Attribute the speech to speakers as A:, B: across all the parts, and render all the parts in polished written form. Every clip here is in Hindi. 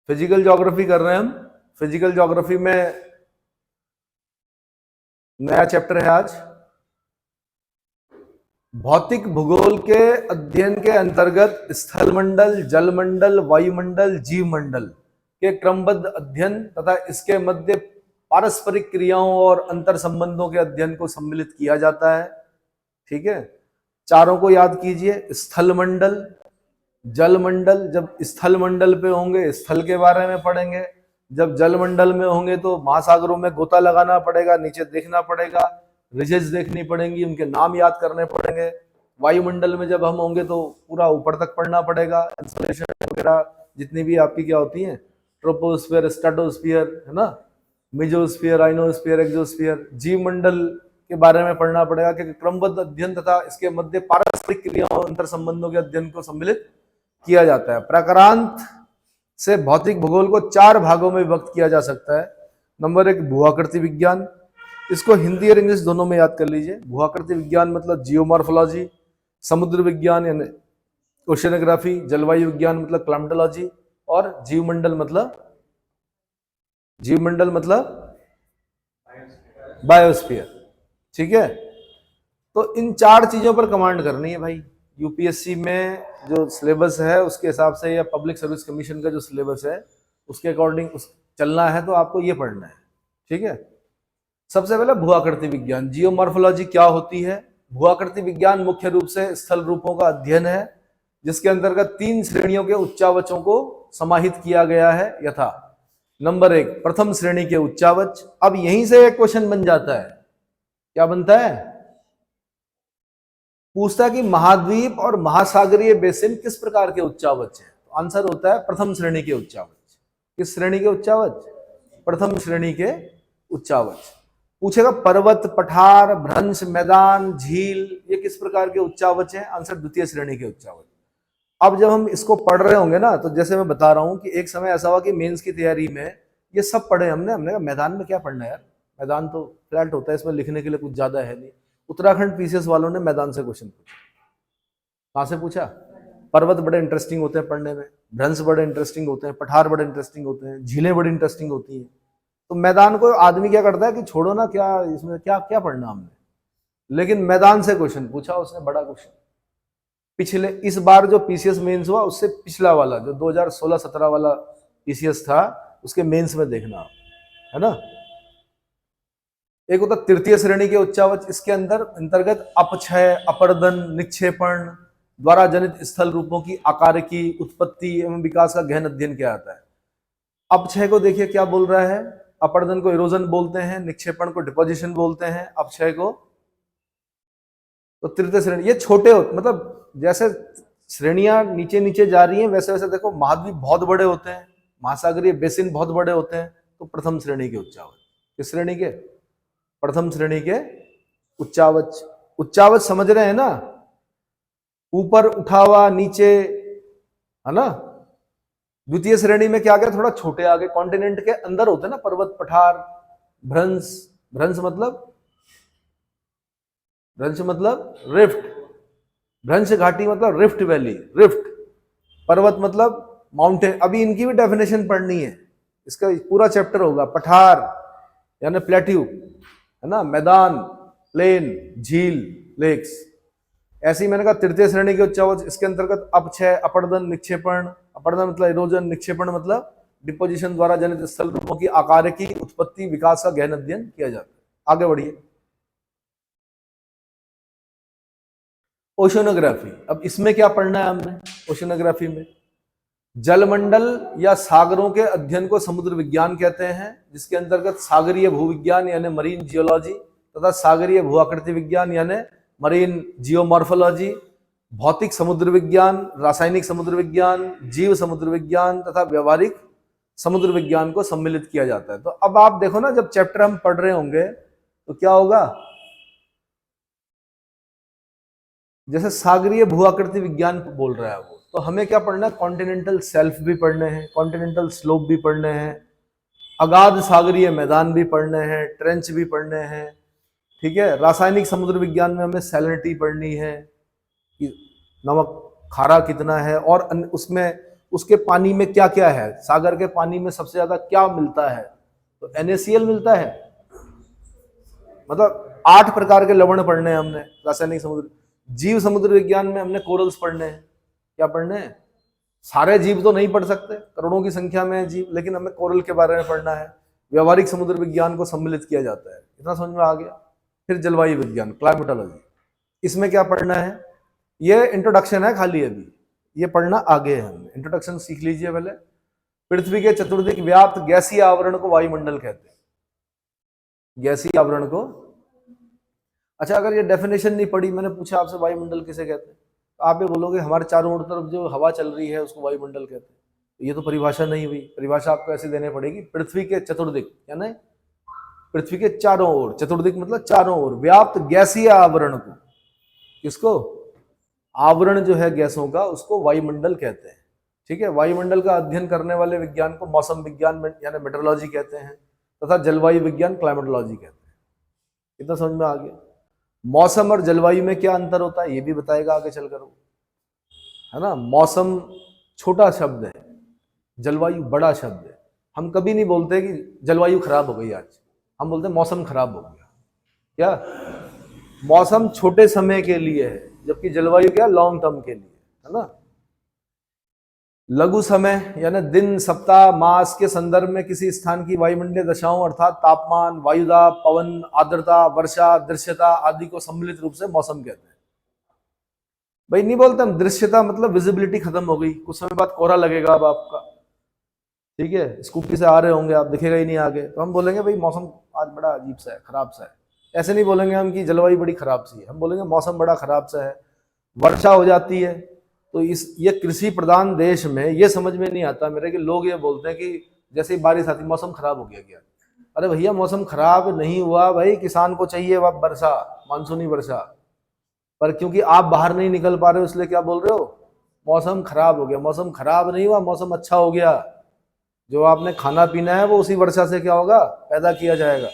A: फिजिकल ज्योग्राफी कर रहे हैं हम। फिजिकल ज्योग्राफी में नया चैप्टर है आज। भौतिक भूगोल के अध्ययन के अंतर्गत स्थलमंडल, जलमंडल, वायुमंडल, जीवमंडल के क्रमबद्ध अध्ययन तथा इसके मध्य पारस्परिक क्रियाओं और अंतर संबंधों के अध्ययन को सम्मिलित किया जाता है। ठीक है, चारों को याद कीजिए। स्थलमंडल, जलमंडल, जब स्थल मंडल पे होंगे स्थल के बारे में पढ़ेंगे, जब जलमंडल में होंगे तो महासागरों में गोता लगाना पड़ेगा, नीचे देखना पड़ेगा, रिजेस देखनी पड़ेंगी, उनके नाम याद करने पड़ेंगे। वायुमंडल में जब हम होंगे तो पूरा ऊपर तक पढ़ना पड़ेगा, इंसुलेशन वगैरह जितनी भी आपकी क्या होती हैं, ट्रोपोस्फीयर, स्ट्रेटोस्फीयर, है ना, मेजोस्फीयर, आइनोस्फीयर, एक्सोस्फीयर। जीवमंडल के बारे में पढ़ना पड़ेगा क्योंकि क्रमबद्ध अध्ययन तथा इसके मध्य पारस्परिक क्रियाओं, अंतर संबंधों के अध्ययन को सम्मिलित किया जाता है। प्रकारांत से भौतिक भूगोल को 4 भागों में विभक्त किया जा सकता है। नंबर 1 भूआकृति विज्ञान, इसको हिंदी और इंग्लिश दोनों में याद कर लीजिए। भूआकृति विज्ञान मतलब जियोमॉर्फोलॉजी, समुद्र विज्ञान यानी ओशियनोग्राफी, जलवायु विज्ञान मतलब क्लाइमेटोलॉजी, और जीवमंडल मतलब बायोस्फीयर। ठीक है, तो इन 4 चीजों पर कमांड करनी है भाई। यूपीएससी में जो सिलेबस है उसके हिसाब से, या पब्लिक सर्विस कमीशन का जो सिलेबस है उसके अकॉर्डिंग चलना है, तो आपको ये पढ़ना है। ठीक है, सबसे पहले भूआकृति विज्ञान, जियोमॉर्फोलॉजी क्या होती है। भूआकृति विज्ञान मुख्य रूप से स्थल रूपों का अध्ययन है जिसके अंतर्गत 3 श्रेणियों के उच्चावचों को समाहित किया गया है। यथा नंबर 1 प्रथम श्रेणी के उच्चावच। अब यहीं से एक क्वेश्चन बन जाता है, क्या बनता है, पूछता है कि महाद्वीप और महासागरीय बेसिन किस प्रकार के उच्चावच हैं। तो आंसर होता है प्रथम श्रेणी के उच्चावच। किस श्रेणी के उच्चावच, प्रथम श्रेणी के उच्चावच। पूछेगा पर्वत, पठार, भ्रंश, मैदान, झील, ये किस प्रकार के उच्चावच हैं। आंसर द्वितीय श्रेणी के उच्चावच। अब जब हम इसको पढ़ रहे होंगे ना, तो जैसे मैं बता रहा हूं कि एक समय ऐसा हुआ कि मेंस की तैयारी में ये सब पढ़े हमने कहा मैदान में क्या पढ़ना है यार, मैदान तो फ्लैट होता है, इसमें लिखने के लिए कुछ ज्यादा है नहीं। उत्तराखंड पीसीएस वालों ने मैदान से क्वेश्चन पूछा। कहां से पूछा, पर्वत बड़े इंटरेस्टिंग होते हैं पढ़ने में, भ्रंश बड़े इंटरेस्टिंग होते हैं, पठार बड़े इंटरेस्टिंग होते हैं, झीलें बड़ी इंटरेस्टिंग होती हैं। तो मैदान को आदमी क्या करता है कि छोड़ो ना, क्या इसमें क्या क्या पढ़ना हमने, लेकिन मैदान से क्वेश्चन पूछा उसने, बड़ा क्वेश्चन। पिछले इस बार जो पीसीएस मेंस हुआ उससे पिछला वाला जो 2016-17 वाला पीसीएस था उसके मेंस में देखना, है ना। एक होता तृतीय श्रेणी के उच्चावच, इसके अंतर्गत अपक्षय, अपर्दन, निक्षेपण द्वारा जनित स्थल रूपों की आकारिकी, उत्पत्ति एवं विकास का गहन अध्ययन किया जाता है। अपक्षय को देखिए क्या बोल रहा है, अपर्दन को इरोजन बोलते हैं, निक्षेपण को डिपोजिशन बोलते हैं, अपक्षय को। तो तृतीय श्रेणी ये छोटे मतलब जैसे श्रेणियां नीचे नीचे जा रही हैं वैसे वैसे देखो, महाद्वीप बहुत बड़े होते हैं, महासागरीय बेसिन बहुत बड़े होते हैं। तो प्रथम श्रेणी के उच्चावच, किस श्रेणी के, प्रथम श्रेणी के उच्चावच। उच्चावच समझ रहे हैं ना, ऊपर उठा हुआ, नीचे, है ना। द्वितीय श्रेणी में क्या गया, थोड़ा छोटे आगे, कॉन्टिनेंट के अंदर होते हैं ना, पर्वत, पठार, भ्रंश, भ्रंश मतलब रिफ्ट, भ्रंश घाटी मतलब रिफ्ट वैली, रिफ्ट। पर्वत मतलब माउंटेन। अभी इनकी भी डेफिनेशन पढ़नी है, इसका पूरा चैप्टर होगा। पठार यानी प्लेट्यू, है ना, मैदान, प्लेन, झील, लेक्स। ऐसे ही मैंने कहा तृतीय श्रेणी के उच्चावच, इसके अंतर्गत अपक्षय, अपर्दन, निक्षेपण, अपर्दन मतलब इरोजन, निक्षेपण मतलब डिपोजिशन द्वारा जनित स्थल रूपों की आकारिकी, उत्पत्ति, विकास का गहन अध्ययन किया जाता है। आगे बढ़िए। ओशनोग्राफी, अब इसमें क्या पढ़ना है हमने ओशनोग्राफी में, जलमंडल या सागरों के अध्ययन को समुद्र विज्ञान कहते हैं, जिसके अंतर्गत सागरीय भूविज्ञान यानी मरीन जियोलॉजी तथा सागरीय भूआकृति विज्ञान यानी मरीन जियोमॉर्फोलॉजी, भौतिक समुद्र विज्ञान, रासायनिक समुद्र विज्ञान, जीव समुद्र विज्ञान तथा व्यवहारिक समुद्र विज्ञान को सम्मिलित किया जाता है। तो अब आप देखो ना, जब चैप्टर हम पढ़ रहे होंगे तो क्या होगा, जैसे सागरीय भूआकृति विज्ञान बोल रहा है वो, तो हमें क्या पढ़ना है, कॉन्टिनेंटल सेल्फ भी पढ़ने हैं, कॉन्टिनेंटल स्लोप भी पढ़ने हैं, अगाध सागरीय मैदान भी पढ़ने हैं, ट्रेंच भी पढ़ने हैं। ठीक है, रासायनिक समुद्र विज्ञान में हमें सैलिनिटी पढ़नी है कि नमक खारा कितना है, और उसमें उसके पानी में क्या क्या है, सागर के पानी में सबसे ज्यादा क्या मिलता है, तो NaCl मिलता है। मतलब 8 प्रकार के लवण पढ़ने हैं हमने रासायनिक समुद्र जीव समुद्र विज्ञान में, हमने कोरल्स पढ़ने हैं। क्या पढ़ने हैं? सारे जीव तो नहीं पढ़ सकते, करोड़ों की संख्या में जीव, लेकिन हमें कोरल के बारे में पढ़ना है। व्यवहारिक समुद्र विज्ञान को सम्मिलित किया जाता है, इतना समझ में आ गया। फिर जलवायु विज्ञान, क्लाइमेटोलॉजी, इसमें क्या पढ़ना है? ये इंट्रोडक्शन है खाली, अभी ये पढ़ना आगे है। हमें इंट्रोडक्शन सीख लीजिए पहले। पृथ्वी के चतुर्दिक व्याप्त गैसीय आवरण को वायुमंडल कहते हैं। गैसीय आवरण को, अच्छा अगर ये डेफिनेशन नहीं पढ़ी, मैंने पूछा आपसे वायुमंडल किसे कहते हैं, तो आप ये बोलोगे हमारे चारों ओर तरफ जो हवा चल रही है उसको वायुमंडल कहते हैं। तो ये तो परिभाषा नहीं हुई, परिभाषा आपको ऐसे देने पड़ेगी, पृथ्वी के चतुर्दिक, यानी पृथ्वी के चारों ओर, चतुर्दिक मतलब चारों ओर व्याप्त गैसीय आवरण को, किसको? आवरण जो है गैसों का, उसको वायुमंडल कहते हैं। ठीक है, वायुमंडल का अध्ययन करने वाले विज्ञान को मौसम विज्ञान यानी मेट्रोलॉजी कहते हैं, तथा जलवायु विज्ञान क्लाइमेटोलॉजी कहते हैं। इतना समझ में आ गया? मौसम और जलवायु में क्या अंतर होता है ये भी बताएगा आगे चलकर वो, है ना। मौसम छोटा शब्द है, जलवायु बड़ा शब्द है। हम कभी नहीं बोलते कि जलवायु खराब हो गई आज, हम बोलते हैं मौसम खराब हो गया। क्या? मौसम छोटे समय के लिए है, जबकि जलवायु क्या? लॉन्ग टर्म के लिए, है ना। लघु समय यानी दिन, सप्ताह, मास के संदर्भ में किसी स्थान की वायुमंडलीय दशाओं अर्थात तापमान, वायुदाब, पवन, आर्द्रता, वर्षा, दृश्यता आदि को सम्मिलित रूप से मौसम कहते हैं। भाई नहीं बोलते हम दृश्यता मतलब विजिबिलिटी खत्म हो गई, कुछ समय बाद कोहरा लगेगा अब आपका, ठीक है, स्कूटी से आ रहे होंगे आप, दिखेगा ही नहीं आगे, तो हम बोलेंगे भाई मौसम आज बड़ा अजीब सा है, खराब सा है। ऐसे नहीं बोलेंगे हम कि जलवायु बड़ी खराब सी है, हम बोलेंगे मौसम बड़ा खराब सा है। वर्षा हो जाती है, तो ये कृषि प्रधान देश में ये समझ में नहीं आता मेरे कि लोग ये बोलते हैं कि जैसे ही बारिश आती मौसम खराब हो गया क्या। अरे भैया मौसम खराब नहीं हुआ भाई, किसान को चाहिए वह वर्षा, मानसूनी वर्षा, पर क्योंकि आप बाहर नहीं निकल पा रहे हो इसलिए क्या बोल रहे हो? मौसम खराब हो गया। मौसम खराब नहीं हुआ, मौसम अच्छा हो गया। जो आपने खाना पीना है वो उसी वर्षा से क्या होगा? पैदा किया जाएगा।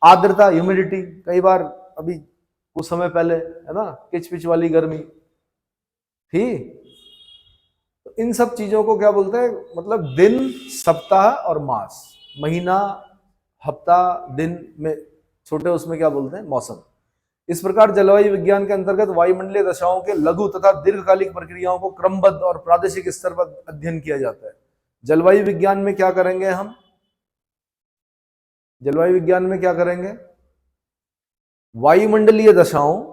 A: आर्द्रता, ह्यूमिडिटी, कई बार अभी कुछ समय पहले, है ना, किचपिच वाली गर्मी थी, तो इन सब चीजों को क्या बोलते हैं? मतलब दिन, सप्ताह और मास, महीना, हफ्ता, दिन में छोटे, उसमें क्या बोलते हैं? मौसम। इस प्रकार जलवायु विज्ञान के अंतर्गत वायुमंडलीय दशाओं के लघु तथा दीर्घकालिक प्रक्रियाओं को क्रमबद्ध और प्रादेशिक स्तर पर अध्ययन किया जाता है। जलवायु विज्ञान में क्या करेंगे हम? जलवायु विज्ञान में क्या करेंगे? वायुमंडलीय दशाओं,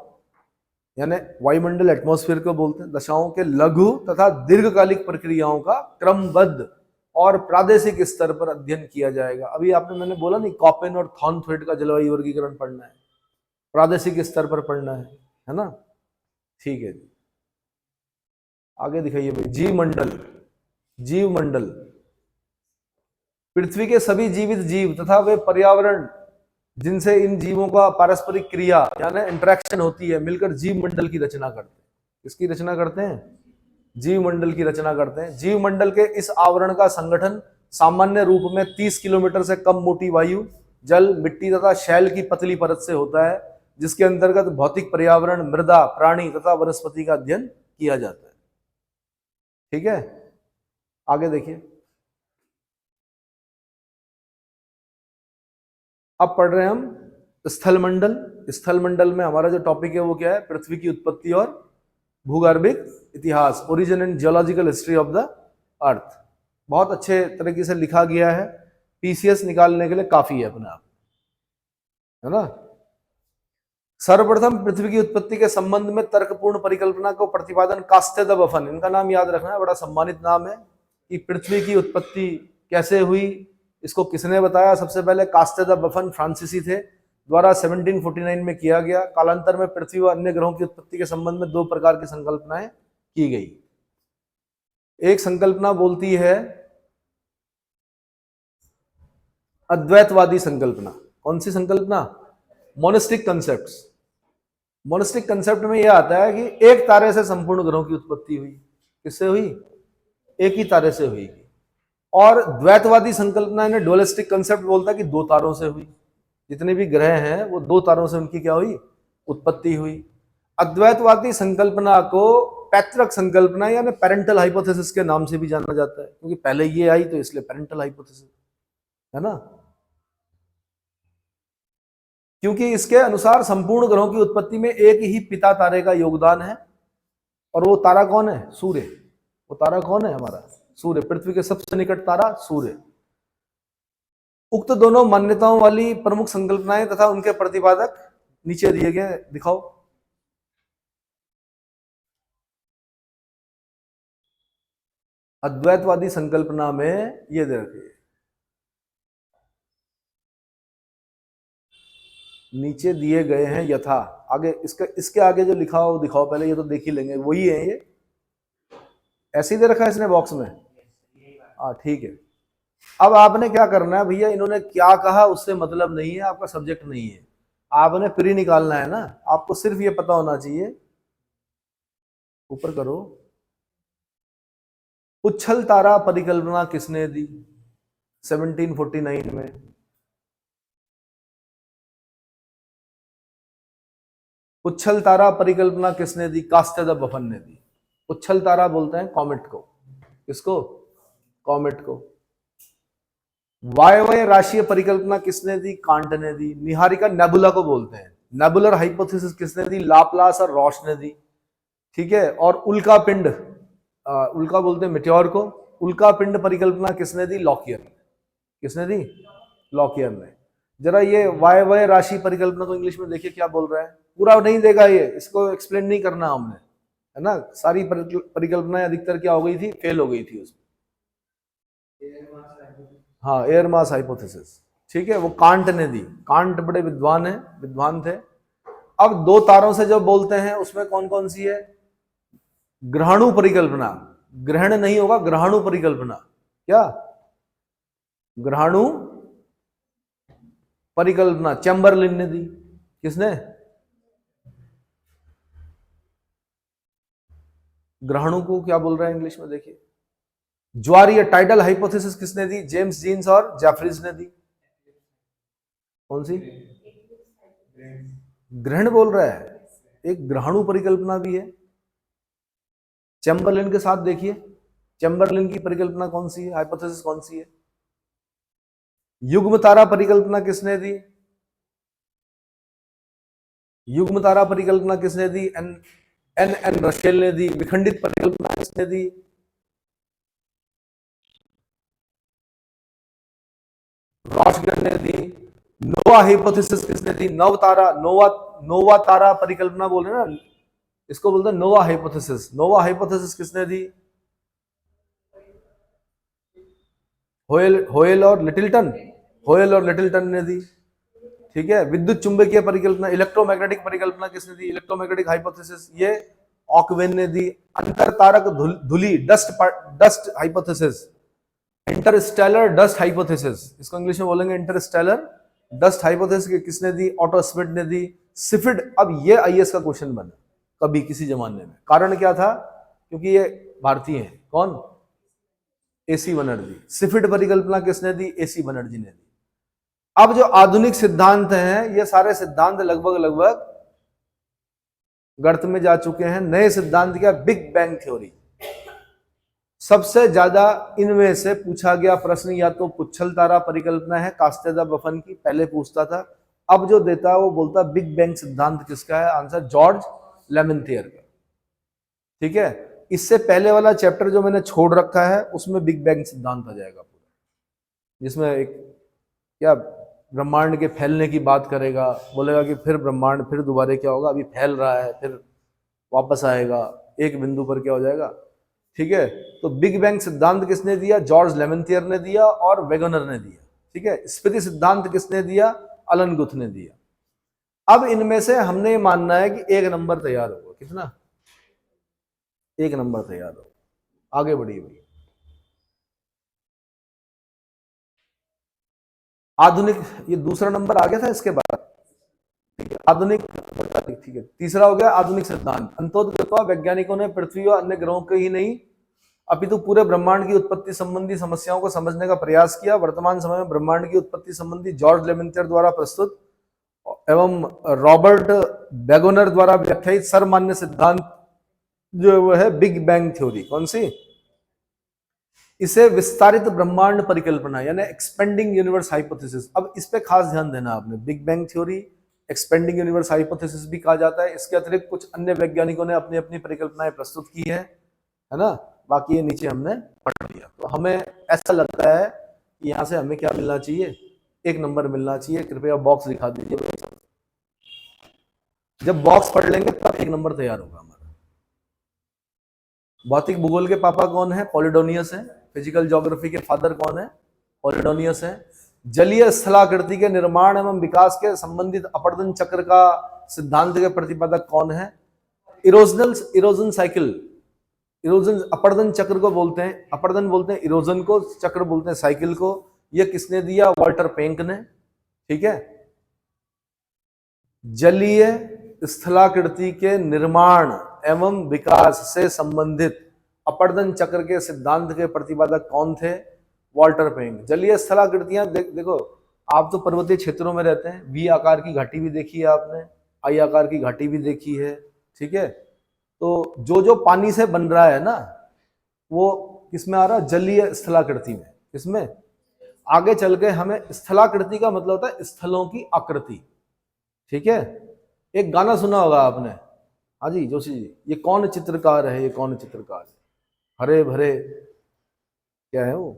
A: यानी वायुमंडल एटमॉस्फेयर को बोलते हैं, दशाओं के लघु तथा दीर्घकालिक प्रक्रियाओं का क्रमबद्ध और प्रादेशिक स्तर पर अध्ययन किया जाएगा। अभी आपने, मैंने बोला नहीं, कॉपेन और थॉर्नथ्वेट का जलवायु वर्गीकरण पढ़ना है, प्रादेशिक स्तर पर पढ़ना है ना। ठीक है जी, आगे दिखाइए भाई। जीव मंडल, जीव मंडल, पृथ्वी के सभी जीवित जीव तथा वे पर्यावरण जिनसे इन जीवों का पारस्परिक क्रिया यानी इंटरेक्शन होती है, मिलकर जीव मंडल की रचना करते हैं। किसकी रचना करते हैं? जीव मंडल की रचना करते हैं। जीव मंडल के इस आवरण का संगठन सामान्य रूप में 30 किलोमीटर से कम मोटी वायु, जल, मिट्टी तथा शैल की पतली परत से होता है, जिसके अंतर्गत भौतिक पर्यावरण, मृदा, प्राणी तथा वनस्पति का अध्ययन किया जाता है। ठीक है, आगे देखिए। अब पढ़ रहे हैं हम स्थलमंडल। स्थलमंडल में हमारा जो टॉपिक है वो क्या है? पृथ्वी की उत्पत्ति और भूगर्भिक इतिहास, origin and geological history of the earth. बहुत अच्छे तरीके से लिखा गया है, पीसीएस निकालने के लिए काफी है अपने आप, है ना। सर्वप्रथम पृथ्वी की उत्पत्ति के संबंध में तर्कपूर्ण परिकल्पना को प्रतिपादन कास्ते द बफन, इनका नाम याद रखना है, बड़ा सम्मानित नाम है। कि पृथ्वी की उत्पत्ति कैसे हुई, इसको किसने बताया? सबसे पहले कास्ते द बफन फ्रांसीसी थे, द्वारा 1749 में किया गया। कालांतर में पृथ्वी व अन्य ग्रहों की उत्पत्ति के संबंध में 2 प्रकार की संकल्पनाएं की गई। एक संकल्पना बोलती है अद्वैतवादी संकल्पना। कौन सी संकल्पना? Monistic concepts. मोनिस्टिक कंसेप्ट में यह आता है कि एक तारे से संपूर्ण ग्रहों की उत्पत्ति हुई। किससे हुई? एक ही तारे से हुई। और द्वैतवादी संकल्पना ने डुअलिस्टिक कंसेप्ट बोलता है कि 2 तारों से हुई। जितने भी ग्रह हैं वो 2 तारों से उनकी क्या हुई? उत्पत्ति हुई। अद्वैतवादी संकल्पना को पैतृक संकल्पना यानी पेरेंटल हाइपोथेसिस के नाम से भी जाना जाता है, क्योंकि पहले ये आई तो इसलिए पेरेंटल हाइपोथेसिस है ना। क्योंकि इसके अनुसार संपूर्ण ग्रहों की उत्पत्ति में एक ही पिता तारे का योगदान है, और वो तारा कौन है? सूर्य। वो तारा कौन है? हमारा सूर्य। पृथ्वी के सबसे निकट तारा सूर्य। उक्त दोनों मान्यताओं वाली प्रमुख संकल्पनाएं तथा उनके प्रतिपादक नीचे दिए गए, दिखाओ। अद्वैतवादी संकल्पना में ये देखिए, नीचे दिए गए हैं यथा। आगे इसके आगे जो लिखा हो दिखाओ पहले, ये तो देख ही लेंगे, वही है ये। ऐसे ही दे रखा है इसने बॉक्स में। हाँ ठीक है। अब आपने क्या करना है भैया, इन्होंने क्या कहा उससे मतलब नहीं है, आपका सब्जेक्ट नहीं है, आपने प्री निकालना है ना। आपको सिर्फ ये पता होना चाहिए, ऊपर करो, उच्छल तारा परिकल्पना किसने दी 1749 में? उच्छल तारा परिकल्पना किसने दी? कास्टेद बफन ने दी। उच्छल तारा बोलते हैं कॉमेट को। किसको? कॉमेट को। वायव्य राशीय परिकल्पना किसने दी? कांट ने दी। निहारिका नेबुला को बोलते हैं। नेबुलर हाइपोथेसिस किसने दी? लाप्लास और रॉश ने दी। ठीक है। और उल्का पिंड, उल्का बोलते हैं मिट्योर को, उल्का पिंड परिकल्पना किसने दी? लॉकियर ने। किसने दी? लॉकियर ने। जरा ये वायव्य राशि परिकल्पना को इंग्लिश में देखिए क्या बोल रहा है। पूरा नहीं देगा ये, इसको एक्सप्लेन नहीं करना हमने, है ना। सारी परिकल्पनाएं अधिकतर क्या हो गई थी? फेल हो गई थी उसमें। हाँ, एयर मास हाइपोथेसिस। ठीक है, वो कांट ने दी। कांट बड़े विद्वान थे। अब दो तारों से जब बोलते हैं उसमें कौन कौन सी है? ग्रहणु परिकल्पना। ग्रहण नहीं होगा, ग्रहणु परिकल्पना। क्या? ग्रहणु परिकल्पना चैम्बरलिन ने दी। किसने? ग्रहणु को क्या बोल रहा है इंग्लिश में देखिए। ज्वारीय टाइडल हाइपोथेसिस किसने दी? जेम्स जीन्स और जेफरीज ने दी। कौन सी? ग्रहण बोल रहा है, एक ग्रहणु परिकल्पना भी है। चैम्बरलिन के साथ देखिए, चैम्बरलिन की परिकल्पना कौन सी है? हाइपोथेसिस कौन सी है? युग्म तारा परिकल्पना किसने दी? युग्म तारा परिकल्पना किसने दी? एन रशेल ने दी। विखंडित परिकल्पना किसने दी? रॉशगन ने दी। नोवा हाइपोथेसिस किसने दी? नोवा तारा परिकल्पना बोल रहे ना, इसको बोलते हैं नोवा हाइपोथेसिस। नोवा हाइपोथेसिस किसने दी? होयल और लिटिलटन ने दी। ठीक है। विद्युत चुंबकीय परिकल्पना, इलेक्ट्रोमैग्नेटिक परिकल्पना किसने दी? इलेक्ट्रोमैग्नेटिक हाइपोथेसिस, ये ऑकवेन ने दी। अंतर तारक धुली, dust hypothesis, Interstellar dust hypothesis, इसको इंग्लिश में बोलेंगे इंटरस्टेलर डस्ट हाइपोथेसिस, किसने दी? ऑटो स्मिथ ने दी। सिफिड, अब ये आईएएस का क्वेश्चन बना कभी किसी जमाने में। कारण क्या था? क्योंकि ये भारतीय हैं। कौन? एसी बनर्जी। सिफिड परिकल्पना किसने दी? एसी बनर्जी ने दी। अब जो आधुनिक सिद्धांत हैं, ये सारे सिद्धांत लगभग गर्त में जा चुके हैं। नए सिद्धांत क्या? Big bang theory. सबसे ज्यादा इनमें से पूछा गया प्रश्न या तो पुच्छल तारा परिकल्पना है कास्टेदा बफन की, पहले पूछता था। अब जो देता है वो बोलता बिग बैंग सिद्धांत किसका है? आंसर जॉर्ज लेमेंथियर का। ठीक है। इससे पहले वाला चैप्टर जो मैंने छोड़ रखा है उसमें बिग बैंग सिद्धांत आ जाएगा पूरा, जिसमें एक क्या ब्रह्मांड के फैलने की बात करेगा, बोलेगा कि फिर ब्रह्मांड फिर दोबारा क्या होगा, अभी फैल रहा है फिर वापस आएगा, एक बिंदु पर क्या हो जाएगा। ठीक है। तो बिग बैंग सिद्धांत किसने दिया? जॉर्ज लेमेंथियर ने दिया और वेगनर ने दिया। ठीक है। स्फीति सिद्धांत किसने दिया? अलन गुथ ने दिया। अब इनमें से हमने मानना है कि एक नंबर तैयार होगा। कितना? एक नंबर तैयार होगा। आगे बढ़िए भाई। आधुनिक, ये दूसरा नंबर आ गया था इसके बाद। ठीक है। आधुनिक, ठीक है। तीसरा हो गया आधुनिक सिद्धांत। अंततः वैज्ञानिकों ने पृथ्वी और अन्य ग्रहों के ही नहीं अपितु पूरे ब्रह्मांड की उत्पत्ति संबंधी समस्याओं को समझने का प्रयास किया। वर्तमान समय में ब्रह्मांड की उत्पत्ति संबंधी जॉर्ज लेमेंथियर द्वारा प्रस्तुत एवं रॉबर्ट बेगोनर द्वारा व्याख्यायित सर्वमान्य सिद्धांत जो वो है बिग बैंग थ्योरी। कौन सी? इसे विस्तारित ब्रह्मांड परिकल्पना यानी एक्सपेंडिंग यूनिवर्स हाइपोथेसिस। अब इस पे खास ध्यान देना आपने, big bang theory, expanding universe hypothesis भी कहा जाता है। इसके अतिरिक्त कुछ अन्य वैज्ञानिकों ने अपनी अपनी परिकल्पनाएं प्रस्तुत की है ना। बाकी ये नीचे हमने पढ़ लिया। तो हमें ऐसा लगता है कि यहाँ से हमें क्या मिलना चाहिए? 1 नंबर मिलना चाहिए। कृपया बॉक्स दिखा दीजिए। जब बॉक्स पढ़ लेंगे तब 1 नंबर तैयार होगा हमारा। भौतिक भूगोल के पापा कौन है? पॉलिडोनियस है। फिजिकल ज्योग्राफी के फादर कौन है? पॉलिडोनियस है। जलीय स्थलाकृति के निर्माण एवं विकास के संबंधित अपरदन चक्र का सिद्धांत के प्रतिपादक कौन है? Erosion cycle. इरोजन अपरदन चक्र को बोलते हैं, अपरदन बोलते हैं इरोजन को, चक्र बोलते हैं साइकिल को। यह किसने दिया? वॉल्टर पेंक ने। ठीक है। जलीय स्थलाकृति के निर्माण एवं विकास से संबंधित अपरदन चक्र के सिद्धांत के प्रतिपादक कौन थे? Walter Penck. जलीय स्थलाकृतियां देखो, आप तो पर्वतीय क्षेत्रों में रहते हैं, वी आकार की घाटी भी देखी है आपने, आई आकार की घाटी भी देखी है। ठीक है। तो जो जो पानी से बन रहा है ना, वो किसमें आ रहा है? जलीय स्थलाकृति में। किसमें? आगे चल के हमें स्थलाकृति का मतलब होता है स्थलों की आकृति। ठीक है। एक गाना सुना होगा आपने, हाँ जी जोशी जी, ये कौन चित्रकार है, ये कौन चित्रकार है, हरे भरे क्या है वो,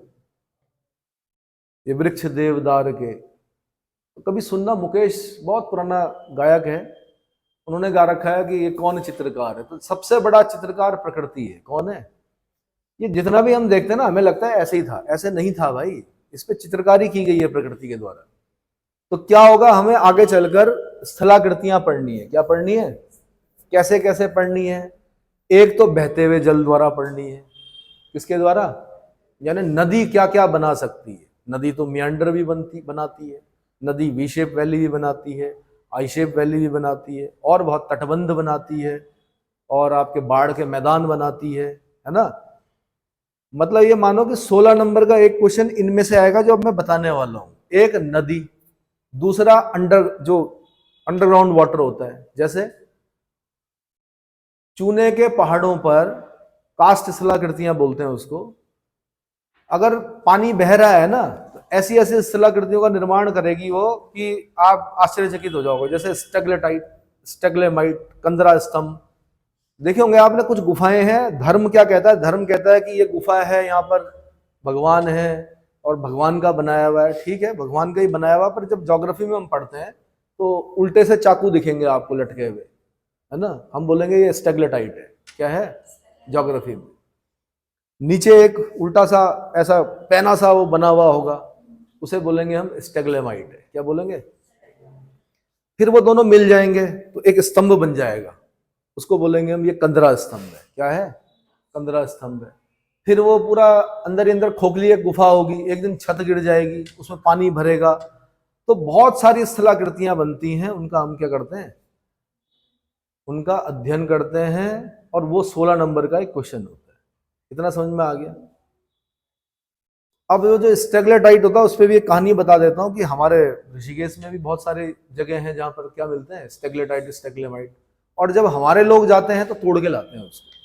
A: ये वृक्ष देवदार के। तो कभी सुनना, मुकेश बहुत पुराना गायक है, उन्होंने गा रखा है कि ये कौन चित्रकार है। तो सबसे बड़ा चित्रकार प्रकृति है। कौन है? ये जितना भी हम देखते हैं ना, हमें लगता है ऐसे ही था, ऐसे नहीं था भाई, इस पे चित्रकारी की गई है प्रकृति के द्वारा। तो क्या होगा, हमें आगे चलकर स्थलाकृतियां पढ़नी है। क्या पढ़नी है? कैसे कैसे पढ़नी है? एक तो बहते हुए जल द्वारा पढ़नी है। किसके द्वारा? यानी नदी क्या क्या बना सकती है। नदी तो मियांडर भी बनाती है, नदी वी शेप वैली भी बनाती है, आई शेप वैली भी बनाती है, और बहुत तटबंध बनाती है, और आपके बाढ़ के मैदान बनाती है ना। मतलब ये मानो कि 16 नंबर का एक क्वेश्चन इनमें से आएगा जो अब मैं बताने वाला हूं। एक नदी, दूसरा जो अंडरग्राउंड वाटर होता है, जैसे चूने के पहाड़ों पर कास्ट स्थलाकृतियां बोलते हैं उसको। अगर पानी बह रहा है ना, तो ऐसी ऐसी स्थलाकृतियों का निर्माण करेगी वो कि आप आश्चर्यचकित हो जाओगे। जैसे स्टेगलेटाइट, स्टेगलेमाइट, कंदरा स्तंभ देखे होंगे आपने। कुछ गुफाएं हैं, धर्म क्या कहता है? धर्म कहता है कि ये गुफा है, यहाँ पर भगवान है और भगवान का बनाया हुआ है। ठीक है, भगवान का ही बनाया हुआ, पर जब ज्योग्राफी में हम पढ़ते हैं तो उल्टे से चाकू दिखेंगे आपको लटके हुए, है ना। हम बोलेंगे ये स्टेगलेटाइट है। क्या है? ज्योग्राफी में नीचे एक उल्टा सा ऐसा पैना सा वो बना हुआ होगा, उसे बोलेंगे हम स्टेगलेमाइट है। क्या बोलेंगे? फिर वो दोनों मिल जाएंगे तो एक स्तंभ बन जाएगा, उसको बोलेंगे हम ये कंदरा स्तंभ है। क्या है? कंदरा स्तंभ है। फिर वो पूरा अंदर ही अंदर खोखली एक गुफा होगी, एक दिन छत गिर जाएगी, उसमें पानी भरेगा, तो बहुत सारी स्थलाकृतियां बनती हैं। उनका हम क्या करते हैं? उनका अध्ययन करते हैं, और वो 16 नंबर का एक क्वेश्चन होता है। इतना समझ में आ गया? अब वो जो स्टेगलेटाइट होता है उस पर भी एक कहानी बता देता हूँ कि हमारे ऋषिकेश में भी बहुत सारे जगह हैं जहां पर क्या मिलते हैं? स्टेगलेटाइट, स्टेगलेमाइट। और जब हमारे लोग जाते हैं तो तोड़ के लाते हैं उसको।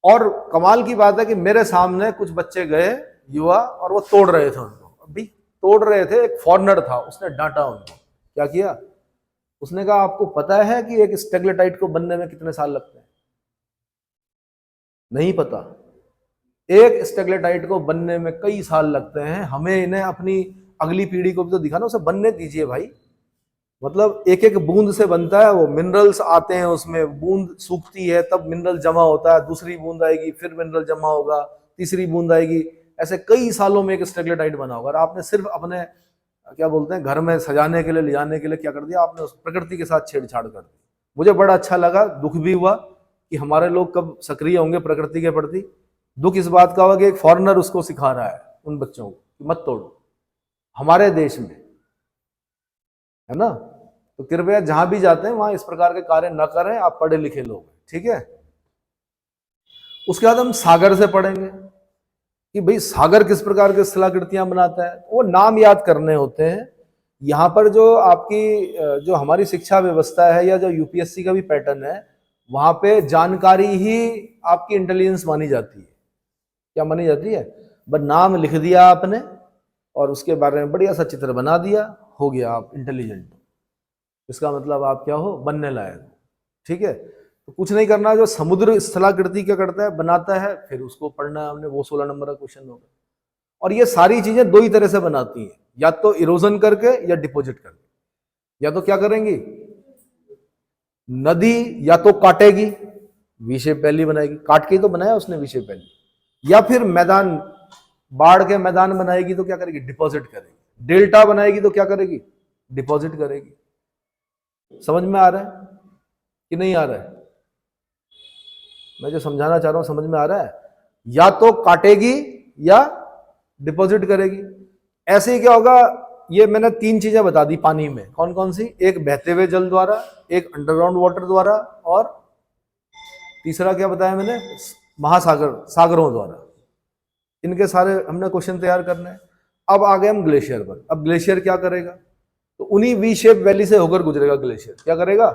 A: और कमाल की बात है कि मेरे सामने कुछ बच्चे गए, युवा, और वो तोड़ रहे थे उनको। अभी तोड़ रहे थे, एक फॉरेनर था, उसने डांटा उनको। क्या किया? उसने कहा आपको पता है कि एक स्टेगलेटाइट को बनने में कितने साल लगते हैं? नहीं पता। एक स्टेगलेटाइट को बनने में कई साल लगते हैं। हमें इन्हें अपनी अगली पीढ़ी को भी तो दिखाना, उसे बनने दीजिए भाई। मतलब एक एक बूंद से बनता है वो, मिनरल्स आते हैं उसमें, बूंद सूखती है तब मिनरल जमा होता है, दूसरी बूंद आएगी फिर मिनरल जमा होगा, तीसरी बूंद आएगी, ऐसे कई सालों में एक स्टेगलेटाइट बना होगा। और आपने सिर्फ अपने क्या बोलते हैं घर में सजाने के लिए, ले जाने के लिए क्या कर दिया आपने? उस प्रकृति के साथ छेड़छाड़ कर दी। मुझे बड़ा अच्छा लगा, दुख भी हुआ कि हमारे लोग कब सक्रिय होंगे प्रकृति के प्रति। दुख इस बात का हुआ कि एक फॉरेनर उसको सिखा रहा है उन बच्चों को कि मत तोड़ो, हमारे देश में, है ना। तो कृपया जहां भी जाते हैं वहां इस प्रकार के कार्य न करें, आप पढ़े लिखे लोग, ठीक है। उसके बाद हम सागर से पढ़ेंगे कि भाई सागर किस प्रकार की स्थलाकृतियां बनाता है। वो नाम याद करने होते हैं। यहाँ पर जो आपकी जो हमारी शिक्षा व्यवस्था है या जो यूपीएससी का भी पैटर्न है, वहां पे जानकारी ही आपकी इंटेलिजेंस मानी जाती है। क्या मानी जाती है? बस नाम लिख दिया आपने और उसके बारे में बढ़िया सा चित्र बना दिया, हो गया आप इंटेलिजेंट। इसका मतलब आप क्या हो? बनने लायक हो। ठीक है, तो कुछ नहीं करना। जो समुद्र स्थलाकृति क्या करता है? बनाता है, फिर उसको पढ़ना है हमने, वो 16 नंबर का क्वेश्चन होगा। और ये सारी चीजें दो ही तरह से बनाती हैं, या तो इरोजन करके या डिपॉजिट करके। या तो क्या करेंगी? नदी या तो काटेगी, वी शेप वैली बनाएगी, काट के ही तो बनाया उसने वी शेप वैली। या फिर मैदान, बाढ़ के मैदान बनाएगी तो क्या करेगी? डिपॉजिट करेगी। डेल्टा बनाएगी तो क्या करेगी? डिपॉजिट करेगी। समझ में आ रहा है कि नहीं आ रहा है? मैं जो समझाना चाह रहा हूं समझ में आ रहा है? या तो काटेगी या डिपॉजिट करेगी। ऐसे ही क्या होगा? ये मैंने 3 चीजें बता दी पानी में, कौन कौन सी? एक बहते हुए जल द्वारा, एक अंडरग्राउंड वाटर द्वारा, और तीसरा क्या बताया मैंने? महासागर, सागरों द्वारा। इनके सारे हमने क्वेश्चन तैयार करने हैं। अब आ गए हम ग्लेशियर पर। अब ग्लेशियर क्या करेगा? तो उन्हीं वी शेप वैली से होकर गुजरेगा ग्लेशियर। क्या करेगा?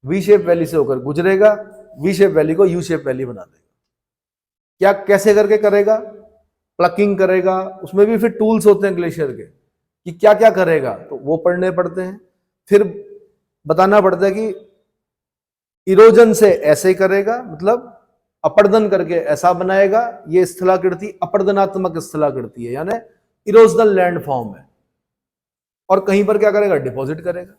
A: वी शेप वैली से होकर गुजरेगा, वी शेप वैली को यू शेप वैली बना देगा। क्या, कैसे करके करेगा? प्लकिंग करेगा। उसमें भी फिर टूल्स होते हैं ग्लेशियर के, कि क्या क्या करेगा, तो वो पढ़ने पड़ते हैं। फिर बताना पड़ता है कि इरोजन से ऐसे करेगा, मतलब अपर्दन करके ऐसा बनाएगा। ये स्थलाकृति अपर्दनात्मक स्थलाकृति है, यानी इरोजनल लैंड फॉर्म है। और कहीं पर क्या करेगा? डिपॉजिट करेगा।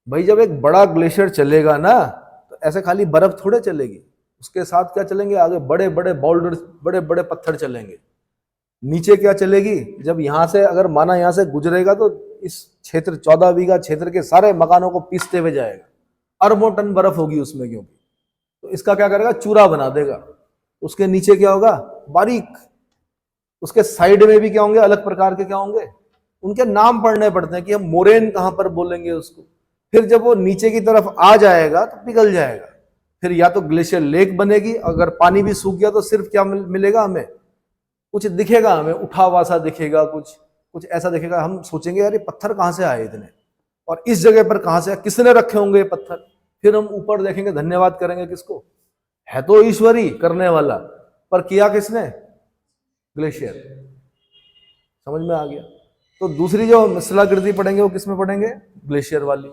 A: भाई जब एक बड़ा ग्लेशियर चलेगा ना, तो ऐसे खाली बर्फ थोड़े चलेगी, उसके साथ क्या चलेंगे? आगे बड़े बड़े बाउल्डर, बड़े बड़े पत्थर चलेंगे। नीचे क्या चलेगी? जब यहां से, अगर माना यहां से गुजरेगा, तो इस क्षेत्र 14 बीघा क्षेत्र के सारे मकानों को पीसते हुए जाएगा। अरबों टन बर्फ होगी उसमें, क्योंकि तो इसका क्या करेगा? चूरा बना देगा। उसके नीचे क्या होगा? बारीक। उसके साइड में भी क्या होंगे? अलग प्रकार के क्या होंगे? उनके नाम पढ़ने पड़ते हैं कि हम मोरेन कहां पर बोलेंगे उसको। फिर जब वो नीचे की तरफ आ जाएगा तो पिघल जाएगा। फिर या तो ग्लेशियर लेक बनेगी, अगर पानी भी सूख गया तो सिर्फ क्या मिलेगा हमें? कुछ दिखेगा हमें, उठा हुआ सा दिखेगा, कुछ कुछ ऐसा दिखेगा। हम सोचेंगे यार ये पत्थर कहां से आए इतने, और इस जगह पर कहां से, किसने रखे होंगे ये पत्थर। फिर हम ऊपर देखेंगे, धन्यवाद करेंगे किसको? है तो ईश्वर ही करने वाला, पर किया किसने? ग्लेशियर। समझ में आ गया? तो दूसरी जो स्थलाकृति पढ़ेंगे वो किसमें पढ़ेंगे? ग्लेशियर वाली।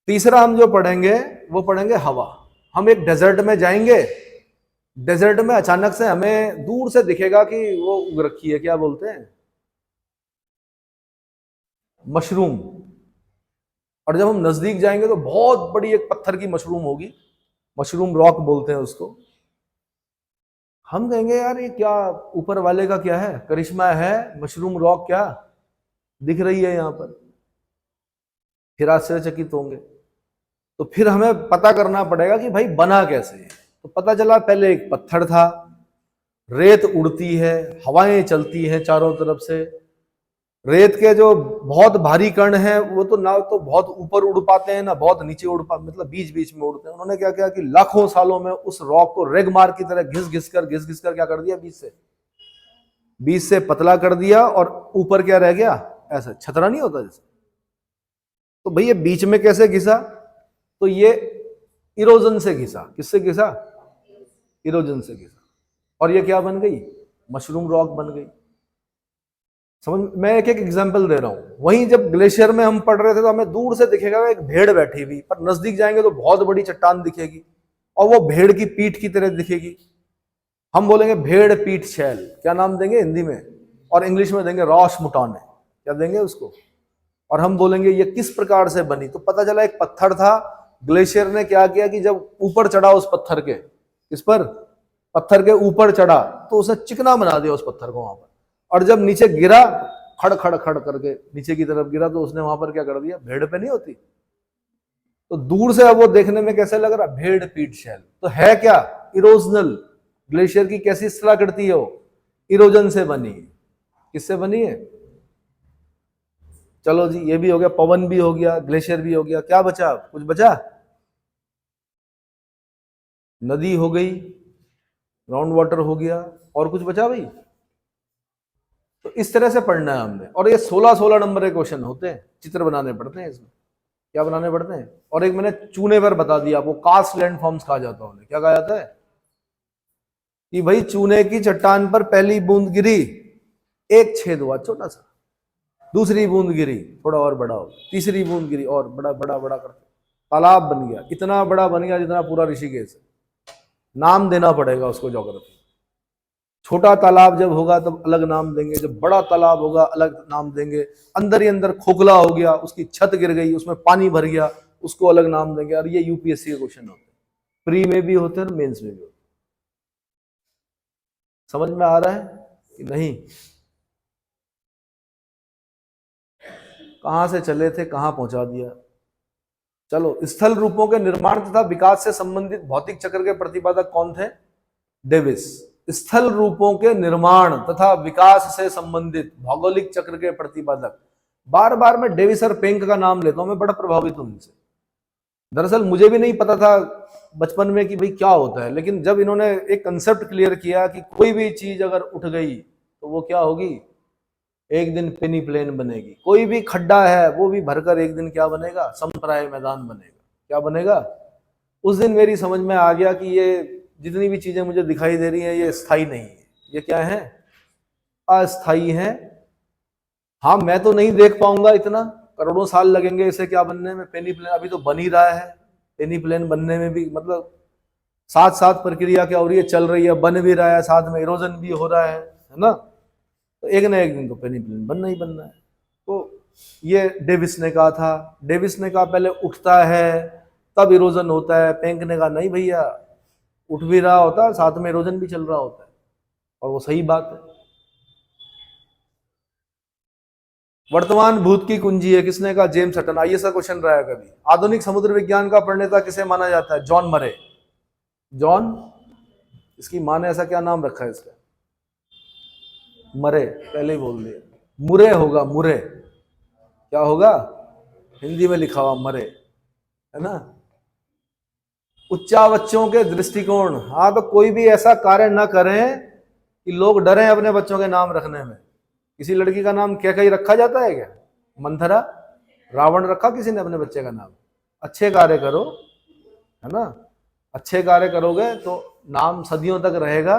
A: तीसरा हम जो पढ़ेंगे वो पढ़ेंगे हवा। हम एक डेजर्ट में जाएंगे, डेजर्ट में अचानक से हमें दूर से दिखेगा कि वो उग रखी है, क्या बोलते हैं? मशरूम। और जब हम नजदीक जाएंगे तो बहुत बड़ी एक पत्थर की मशरूम होगी, मशरूम रॉक बोलते हैं उसको। हम कहेंगे यार ये क्या, ऊपर वाले का क्या है, करिश्मा है, मशरूम रॉक क्या दिख रही है यहाँ पर। फिर आश्चर्यचकित होंगे। तो फिर हमें पता करना पड़ेगा कि भाई बना कैसे है। तो पता चला पहले एक पत्थर था, रेत उड़ती है, हवाएं चलती हैं चारों तरफ से। रेत के जो बहुत भारी कण हैं वो तो ना तो बहुत ऊपर उड़ पाते हैं ना बहुत नीचे उड़ पाते, मतलब बीच बीच में उड़ते हैं। उन्होंने क्या किया कि लाखों सालों में उस रॉक को रेगमार की तरह घिस घिस कर क्या कर दिया? बीच से पतला कर दिया, और ऊपर क्या रह गया? ऐसा छतरा नहीं होता जैसे। तो भाई ये बीच में कैसे घिसा? तो ये इरोजन से घिसा। किससे घिसा? इरोजन से घिसा। और ये क्या बन गई? मशरूम रॉक बन गई। समझ? मैं एक एक एग्जांपल दे रहा हूं। वहीं जब ग्लेशियर में हम पढ़ रहे थे तो हमें दूर से दिखेगा एक भेड़ बैठी हुई, पर नजदीक जाएंगे तो बहुत बड़ी चट्टान दिखेगी, और वो भेड़ की पीठ की तरह दिखेगी। हम बोलेंगे भेड़ पीठ शैल। क्या नाम देंगे हिंदी में? और इंग्लिश में देंगे रॉश मुटाने। क्या देंगे उसको? और हम बोलेंगे ये किस प्रकार से बनी। तो पता चला एक पत्थर था, ग्लेशियर ने क्या किया कि जब ऊपर चढ़ा उस पत्थर के, इस पर पत्थर के ऊपर चढ़ा, तो उसने चिकना बना दिया उस पत्थर को वहां पर। और जब नीचे गिरा, खड़ खड़ खड़ करके नीचे की तरफ गिरा, तो उसने वहां पर क्या कर दिया? भेड़ पे नहीं होती तो दूर से अब वो देखने में कैसे लग रहा? भेड़ पीठ शैल। तो है क्या? इरोजनल। ग्लेशियर की कैसी स्थलाकृति है? वो इरोजन से बनी है। किससे बनी है? चलो जी, ये भी हो गया, पवन भी हो गया, ग्लेशियर भी हो गया। क्या बचा? कुछ बचा? नदी हो गई, ग्राउंड वाटर हो गया, और कुछ बचा भाई? तो इस तरह से पढ़ना है हमने। और ये 16-16 नंबर के क्वेश्चन होते हैं, चित्र बनाने पड़ते हैं इसमें। क्या बनाने पड़ते हैं। और एक मैंने चूने पर बता दिया आपको, कास्ट लैंडफॉर्म्स कहा जाता है उन्हें। क्या कहा जाता है कि भाई चूने की चट्टान पर पहली बूंद गिरी, एक छेद हुआ छोटा सा, दूसरी बूंद गिरी थोड़ा और बड़ा हो, तीसरी बूंद गिरी और बड़ा बड़ा बड़ा करके तालाब बन गया, इतना बड़ा बन गया जितना पूरा ऋषिकेश है। नाम देना पड़ेगा उसको ज्योग्राफी। छोटा तालाब जब होगा तब अलग नाम देंगे, जब बड़ा तालाब होगा अलग नाम देंगे। अंदर ही अंदर खोखला हो गया, उसकी छत गिर गई, उसमें पानी भर गया, उसको अलग नाम देंगे। और ये यूपीएससी के क्वेश्चन होते हैं, प्री में भी होते हैं और मेंस में भी होते हैं। समझ में आ रहा है कि नहीं? कहां से चले थे कहां पहुंचा दिया। चलो, स्थल रूपों के निर्माण तथा विकास से संबंधित भौतिक चक्र के प्रतिपादक कौन थे? डेविस। स्थल रूपों के निर्माण तथा विकास से संबंधित भौगोलिक चक्र के प्रतिपादक। बार बार मैं डेविस और पेंक का नाम लेता हूं, मैं बड़ा प्रभावित हूं इनसे। दरअसल मुझे भी नहीं पता था बचपन में कि भाई क्या होता है, लेकिन जब इन्होंने एक कंसेप्ट क्लियर किया कि कोई भी चीज अगर उठ गई तो वो क्या होगी, एक दिन पेनी प्लेन बनेगी। कोई भी खड्डा है वो भी भरकर एक दिन क्या बनेगा, समप्राय मैदान बनेगा। क्या बनेगा? उस दिन मेरी समझ में आ गया कि ये जितनी भी चीजें मुझे दिखाई दे रही हैं ये स्थायी नहीं है, ये क्या है, अस्थाई है। हाँ, मैं तो नहीं देख पाऊंगा, इतना करोड़ों साल लगेंगे इसे क्या बनने में। पेनी प्लेन अभी तो बन ही रहा है, पेनी प्लेन बनने में भी मतलब साथ साथ प्रक्रिया क्या हो रही है, चल रही है, बन भी रहा है, साथ में इरोजन भी हो रहा है ना। तो एक ना एक दिन तो पेनी प्लेन बनना ही बनना है। तो ये डेविस ने कहा था। डेविस ने कहा पहले उठता है तब इरोजन होता है। पेंक ने कहा नहीं भैया, उठ भी रहा होता है साथ में इरोजन भी चल रहा होता है, और वो सही बात है। वर्तमान भूत की कुंजी है, किसने कहा? James Hutton. आइए सा क्वेश्चन रहा है कभी। आधुनिक समुद्र विज्ञान का प्रणेता किसे माना जाता है? जॉन मरे। जॉन, इसकी माँ ने ऐसा क्या नाम रखा है इसका? मरे, पहले ही बोल दिया। मुरे होगा, मुरे। क्या होगा? हिंदी में लिखा हुआ मरे, है ना। उच्चावच्यों के दृष्टिकोण। हाँ, तो कोई भी ऐसा कार्य ना करें कि लोग डरें अपने बच्चों के नाम रखने में। किसी लड़की का नाम क्या कहीं रखा जाता है क्या? मंथरा, रावण रखा किसी ने अपने बच्चे का नाम? अच्छे कार्य करो, है ना। अच्छे कार्य करोगे तो नाम सदियों तक रहेगा।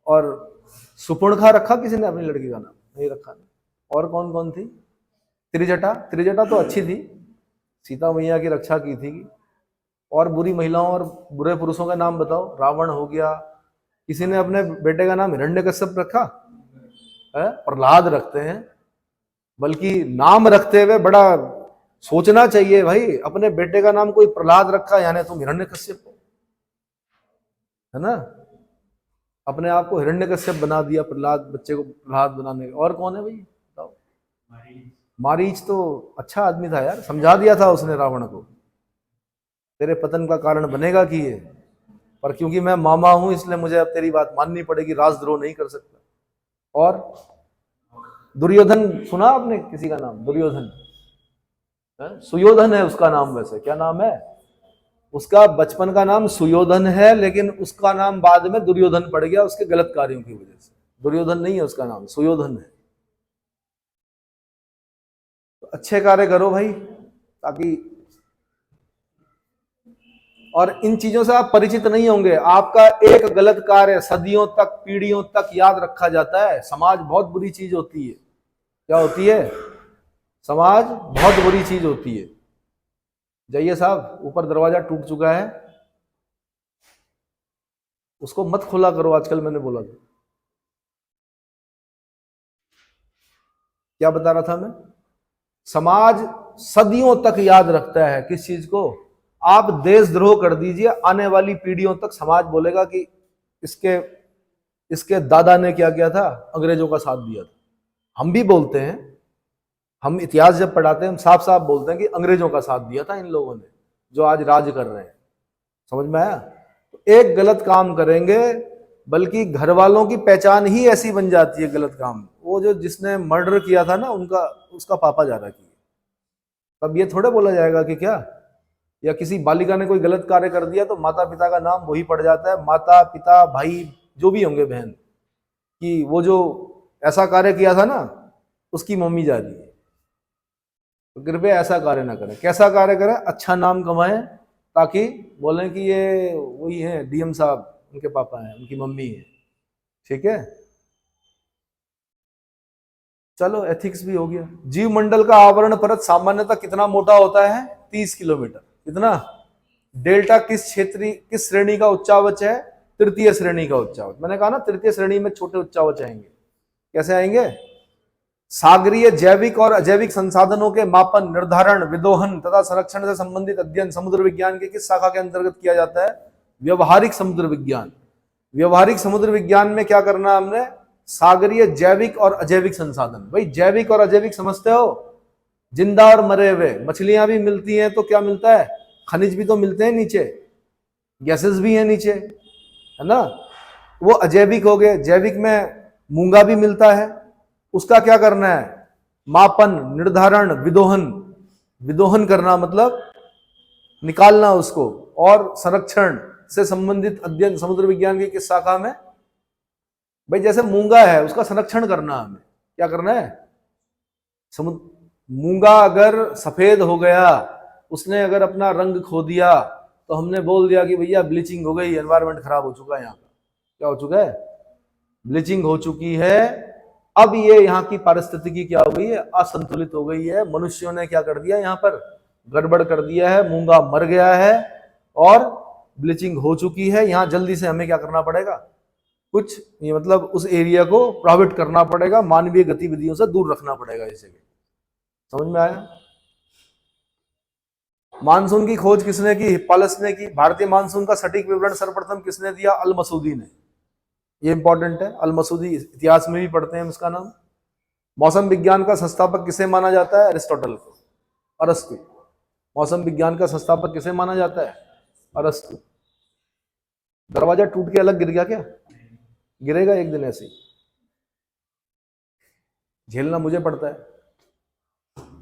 A: और सुपर्णखा रखा किसी ने अपनी लड़की का नाम? नहीं रखा। और कौन कौन थी? त्रिजटा। त्रिजटा तो अच्छी थी, सीता मैया की रक्षा की थी। और बुरी महिलाओं और बुरे पुरुषों का नाम बताओ। रावण हो गया। किसी ने अपने बेटे का नाम हिरण्यकश्यप रखा है? प्रहलाद रखते हैं। बल्कि नाम रखते हुए बड़ा सोचना चाहिए भाई, अपने बेटे का नाम कोई प्रहलाद रखा यानी तुम हिरण्यकश्यप हो, है ना। अपने आप को हिरण्यकश्यप बना दिया प्रहलाद, बच्चे को प्रहलाद बनाने। और कौन है भाई बताओ? मारीच तो अच्छा आदमी था यार, समझा दिया था उसने रावण को तेरे पतन का कारण बनेगा कि ये, पर क्योंकि मैं मामा हूं इसलिए मुझे अब तेरी बात माननी पड़ेगी, राजद्रोह नहीं कर सकता। और दुर्योधन, सुना आपने किसी का नाम दुर्योधन? सुयोधन है उसका नाम। वैसे क्या नाम है उसका? बचपन का नाम सुयोधन है, लेकिन उसका नाम बाद में दुर्योधन पड़ गया उसके गलत कार्यों की वजह से। दुर्योधन नहीं है उसका नाम, सुयोधन है। तो अच्छे कार्य करो भाई, ताकि। और इन चीजों से आप परिचित नहीं होंगे। आपका एक गलत कार्य सदियों तक, पीढ़ियों तक याद रखा जाता है। समाज बहुत बुरी चीज होती है। क्या होती है? समाज बहुत बुरी चीज होती है। जाइए साहब, ऊपर दरवाजा टूट चुका है, उसको मत खुला करो। आजकल मैंने बोला था, क्या बता रहा था मैं? समाज सदियों तक याद रखता है किस चीज को? आप देशद्रोह कर दीजिए, आने वाली पीढ़ियों तक समाज बोलेगा कि इसके इसके दादा ने क्या किया था, अंग्रेजों का साथ दिया था। हम भी बोलते हैं, हम इतिहास जब पढ़ाते हैं हम साफ साफ बोलते हैं कि अंग्रेजों का साथ दिया था इन लोगों ने जो आज राज कर रहे हैं। समझ में आया? तो एक गलत काम करेंगे, बल्कि घर वालों की पहचान ही ऐसी बन जाती है गलत काम। वो जो जिसने मर्डर किया था ना, उनका उसका पापा ज्यादा किया, तब ये थोड़े बोला जाएगा कि क्या, या किसी बालिका ने कोई गलत कार्य कर दिया तो माता पिता का नाम वही पड़ जाता है। माता पिता भाई जो भी होंगे, बहन, कि वो जो ऐसा कार्य किया था ना उसकी मम्मी जा रही है। तो कृपया ऐसा कार्य ना करें। कैसा कार्य करें? अच्छा नाम कमाएं, ताकि बोलें कि ये वही है डीएम साहब, उनके पापा हैं, उनकी मम्मी है। ठीक है, चलो एथिक्स भी हो गया। जीव मंडल का आवरण परत सामान्यतः कितना मोटा होता है? 30 किलोमीटर। कितना? डेल्टा किस श्रेणी का उच्चावच है? तृतीय श्रेणी का उच्चावच। मैंने कहा ना तृतीय श्रेणी में छोटे उच्चावच आएंगे। कैसे आएंगे? सागरीय जैविक और अजैविक संसाधनों के मापन, निर्धारण, विदोहन तथा संरक्षण से संबंधित अध्ययन समुद्र विज्ञान के किस शाखा के अंतर्गत किया जाता है? व्यवहारिक समुद्र विज्ञान। व्यवहारिक समुद्र विज्ञान में क्या करना है हमने? सागरीय जैविक और अजैविक संसाधन। भाई जैविक और अजैविक समझते हो? जिंदा और मरे हुए। मछलियां भी मिलती हैं तो क्या मिलता है? खनिज भी तो मिलते हैं नीचे, गैसेस भी हैं नीचे, है ना? वो अजैविक हो गए। जैविक में मूंगा भी मिलता है, उसका क्या करना है? मापन, निर्धारण, विदोहन। विदोहन करना मतलब निकालना उसको, और संरक्षण से संबंधित अध्ययन समुद्र विज्ञान की किस शाखा में? भाई जैसे मूंगा है उसका संरक्षण करना, हमें क्या करना है? मूंगा अगर सफेद हो गया, उसने अगर अपना रंग खो दिया, तो हमने बोल दिया कि भैया ब्लीचिंग हो गई, एनवायरनमेंट खराब हो चुका है यहाँ का। क्या हो चुका है? ब्लीचिंग हो चुकी है। अब ये यहाँ की पारिस्थितिकी क्या हो गई है? असंतुलित हो गई है। मनुष्यों ने क्या कर दिया? यहाँ पर गड़बड़ कर दिया है, मूंगा मर गया है और ब्लीचिंग हो चुकी है। यहाँ जल्दी से हमें क्या करना पड़ेगा? कुछ ये मतलब उस एरिया को प्रॉफिट करना पड़ेगा, मानवीय गतिविधियों से दूर रखना पड़ेगा इसे। समझ में आया? मानसून की खोज किसने की? हिप्पालस ने की। भारतीय मानसून का सटीक विवरण सर्वप्रथम किसने दिया? अल मसूदी ने। ये इंपॉर्टेंट है, अल मसूदी, इतिहास में भी पढ़ते हैं इसका नाम। मौसम विज्ञान का संस्थापक किसे माना जाता है? अरिस्टोटल को, अरस्तु। मौसम विज्ञान का संस्थापक किसे माना जाता है? अरस्तु। दरवाजा टूट के अलग गिर गया क्या? गिरेगा एक दिन ऐसे ही, झेलना मुझे पड़ता है।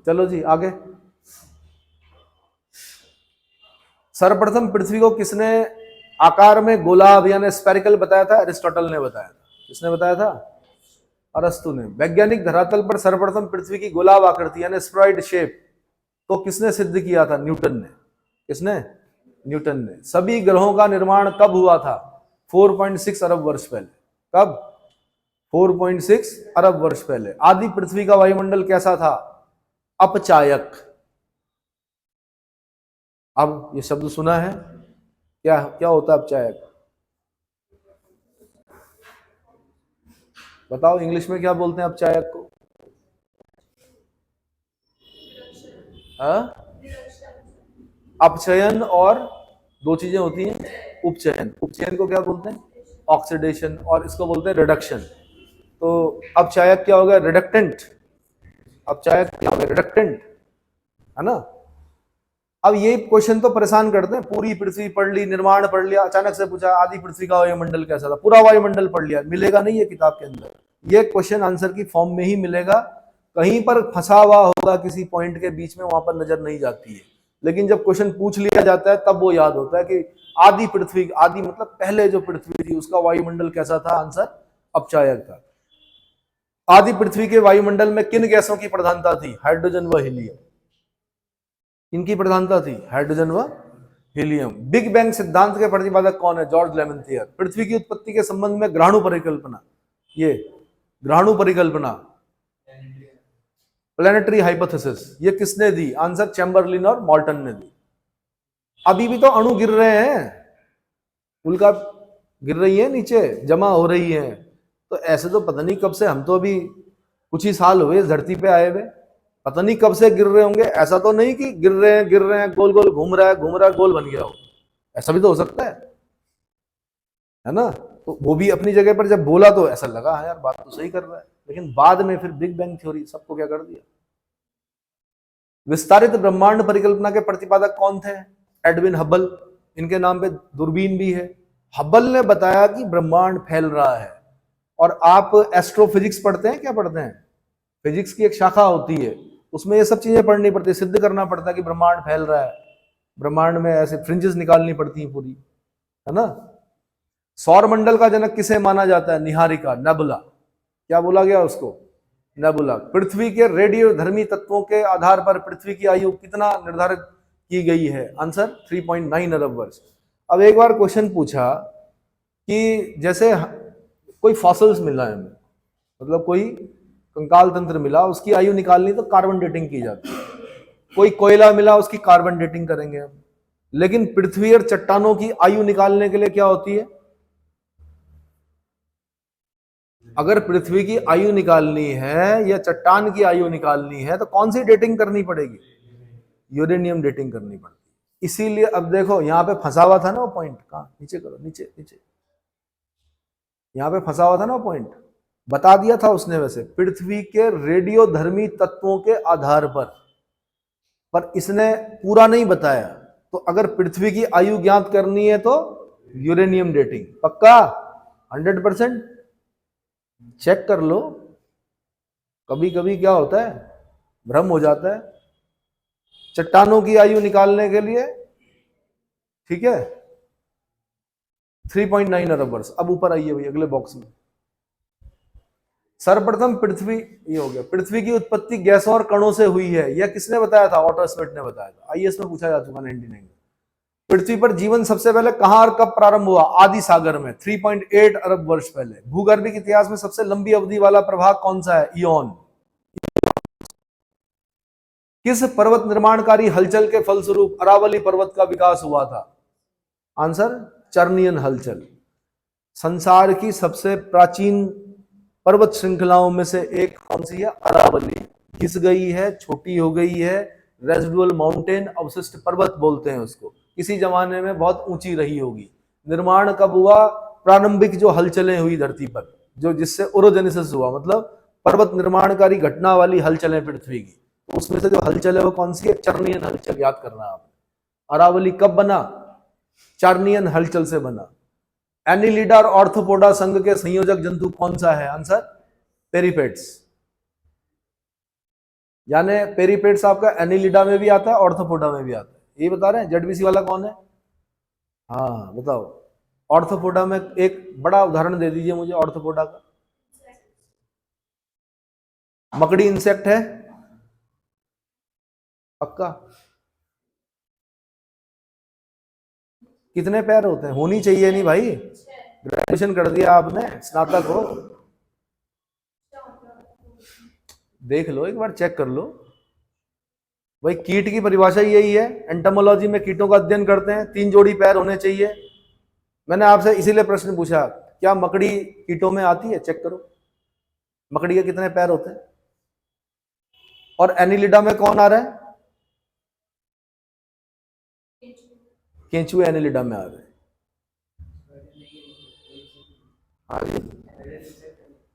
A: चलो जी आगे। सर्वप्रथम पृथ्वी को किसने आकार में गोलाभ यानी स्फेरिकल बताया था? अरिस्टोटल ने बताया था। किसने बताया था? अरस्तु ने। वैज्ञानिक धरातल पर सर्वप्रथम पृथ्वी की गोलाभ आकृति यानी स्फेरॉइड शेप को किसने सिद्ध किया था? न्यूटन ने। किसने? न्यूटन ने। सभी ग्रहों का निर्माण कब हुआ था? 4.6 अरब वर्ष पहले। कब? 4.6 अरब वर्ष पहले। आदि पृथ्वी का वायुमंडल कैसा था? अपचायक। अब ये शब्द सुना है? क्या क्या होता है अपचायक? बताओ इंग्लिश में क्या बोलते हैं अपचायक को? अपचयन और दो चीजें होती हैं, उपचयन। उपचयन को क्या बोलते हैं? ऑक्सीडेशन। और इसको बोलते हैं रिडक्शन। तो अपचायक क्या होगा? रिडक्टेंट। अपचायक क्या होगा? रिडक्टेंट, है ना? अब ये क्वेश्चन तो परेशान करते हैं। पूरी पृथ्वी पढ़ ली, निर्माण पढ़ लिया, अचानक से पूछा आदि पृथ्वी का वायुमंडल कैसा था? पूरा वायुमंडल पढ़ लिया, मिलेगा नहीं ये किताब के अंदर। ये क्वेश्चन आंसर की फॉर्म में ही मिलेगा, कहीं पर फंसा हुआ होगा किसी पॉइंट के बीच में, वहां पर नजर नहीं जाती है। लेकिन जब क्वेश्चन पूछ लिया जाता है तब वो याद होता है कि आदि पृथ्वी, आदि मतलब पहले जो पृथ्वी थी उसका वायुमंडल कैसा था? आंसर अपचायक था। आदि पृथ्वी के वायुमंडल में किन गैसों की प्रधानता थी? हाइड्रोजन व हीलियम। इनकी प्रधानता थी हाइड्रोजन व हीलियम। बिग बैंग सिद्धांत के प्रतिपादक कौन है? जॉर्ज लेमेंथियर। पृथ्वी की उत्पत्ति के संबंध में ग्रहाणु परिकल्पना, ये ग्रहाणु परिकल्पना, प्लैनेटरी हाइपोथेसिस, ये किसने दी? आंसर चैम्बरलिन और मॉल्टन ने दी। अभी भी तो अणु गिर रहे हैं, उल्का गिर रही है नीचे, जमा हो रही है। तो ऐसे तो पता नहीं कब से, हम तो अभी कुछ ही साल हुए इस धरती पे आए हुए, पता नहीं कब से गिर रहे होंगे। ऐसा तो नहीं कि गिर रहे हैं, गोल गोल घूम रहा है, गोल बन गया हो। ऐसा भी तो हो सकता है ना? तो वो भी अपनी जगह पर जब बोला तो ऐसा लगा है यार बात तो सही कर रहा है, लेकिन बाद में फिर बिग बैंग थ्योरी सबको क्या कर दिया। विस्तारित ब्रह्मांड परिकल्पना के प्रतिपादक कौन थे? Edwin Hubble. इनके नाम पे दूरबीन भी है। हबल ने बताया कि ब्रह्मांड फैल रहा है। और आप एस्ट्रोफिजिक्स पढ़ते हैं? क्या पढ़ते हैं? फिजिक्स की एक शाखा होती है, उसमें ये सब चीजें पढ़नी पड़ती है, सिद्ध करना पड़ता है कि ब्रह्मांड फैल रहा है, ब्रह्मांड में ऐसे फ्रिंजेस निकालनी पड़ती हैं पूरी, है ना? सौर मंडल का जनक किसे माना जाता है? निहारिका, नेबुला। क्या बोला गया उसको? नेबुला। पृथ्वी के रेडियोधर्मी तत्वों के आधार पर पृथ्वी की आयु कितना निर्धारित की गई है? आंसर 3.9 अरब वर्ष। अब एक बार क्वेश्चन पूछा कि जैसे कोई फॉसिल्स मिला है, मतलब कोई कंकाल तंत्र मिला, उसकी आयु निकालनी तो कार्बन डेटिंग की जाती है। कोई कोयला मिला, उसकी कार्बन डेटिंग करेंगे हम। लेकिन पृथ्वी और चट्टानों की आयु निकालने के लिए क्या होती है? अगर पृथ्वी की आयु निकालनी है या चट्टान की आयु निकालनी है तो कौन सी डेटिंग करनी पड़ेगी? यूरेनियम डेटिंग करनी पड़ती है। इसीलिए अब देखो यहां पे फंसा हुआ था ना वो पॉइंट, कहां? नीचे करो, नीचे नीचे, यहां पे फंसा हुआ था ना वो पॉइंट, बता दिया था उसने। वैसे पृथ्वी के रेडियोधर्मी तत्वों के आधार पर इसने पूरा नहीं बताया। तो अगर पृथ्वी की आयु ज्ञात करनी है तो यूरेनियम डेटिंग पक्का 100%। चेक कर लो, कभी कभी क्या होता है, भ्रम हो जाता है। चट्टानों की आयु निकालने के लिए, ठीक है, 3.9 अरब वर्ष। अब ऊपर आइए भाई अगले बॉक्स में। सर्वप्रथम पृथ्वी, ये हो गया, पृथ्वी की उत्पत्ति गैसों और कणों से हुई है, यह किसने बताया था? ऑटो स्मिथ ने बताया था। आईएएस में पूछा जा चुका 99। पृथ्वी पर जीवन सबसे पहले कहां और कब प्रारंभ हुआ? आदि सागर में 3.8 अरब वर्ष पहले। भूगर्भिक इतिहास में सबसे लंबी अवधि वाला प्रभाग कौन सा है? इयोन। किस पर्वत निर्माणकारी हलचल के फलस्वरूप अरावली पर्वत का विकास हुआ था? आंसर चर्नियन हलचल। संसार की सबसे प्राचीन पर्वत श्रृंखलाओं में से एक कौन सी है? अरावली। घिस गई है, छोटी हो गई है, रेजिडुअल माउंटेन, अवशिष्ट पर्वत बोलते हैं उसको। किसी जमाने में बहुत ऊंची रही होगी। निर्माण कब हुआ? प्रारंभिक जो हलचलें हुई धरती पर, जो जिससे ओरोजेनेसिस हुआ, मतलब पर्वत निर्माणकारी घटना वाली हलचलें पृथ्वी की, तो उसमें से जो हलचल है वो कौन सी है? चर्नियन हलचल। याद करना आप। अरावली कब बना? चार्नियन हलचल से बना। एनिलिडा और ऑर्थोपोडा संघ के संयोजक जंतु कौन सा है? आंसर पेरिपेट्स। यानी पेरिपेट्स आपका एनिलिडा में भी आता है, ऑर्थोपोडा में भी आता है। ये बता रहे हैं। जेडबीसी वाला कौन है? हाँ बताओ। ऑर्थोपोडा में एक बड़ा उदाहरण दे दीजिए मुझे ऑर्थोपोडा का। मकड़ी इंसेक्ट है पक्का? कितने पैर होते हैं? होनी चाहिए नहीं भाई, ग्रेजुएशन कर दिया आपने, स्नातक हो, देख लो एक बार, चेक कर लो भाई। कीट की परिभाषा यही है, एंटोमोलॉजी में कीटों का अध्ययन करते हैं, 3 जोड़ी पैर होने चाहिए। मैंने आपसे इसीलिए प्रश्न पूछा, क्या मकड़ी कीटों में आती है? चेक करो मकड़ी के कितने पैर होते हैं। और एनिलिडा में कौन आ रहा है? केंचुए एनिलिडा में आ रहे हैं।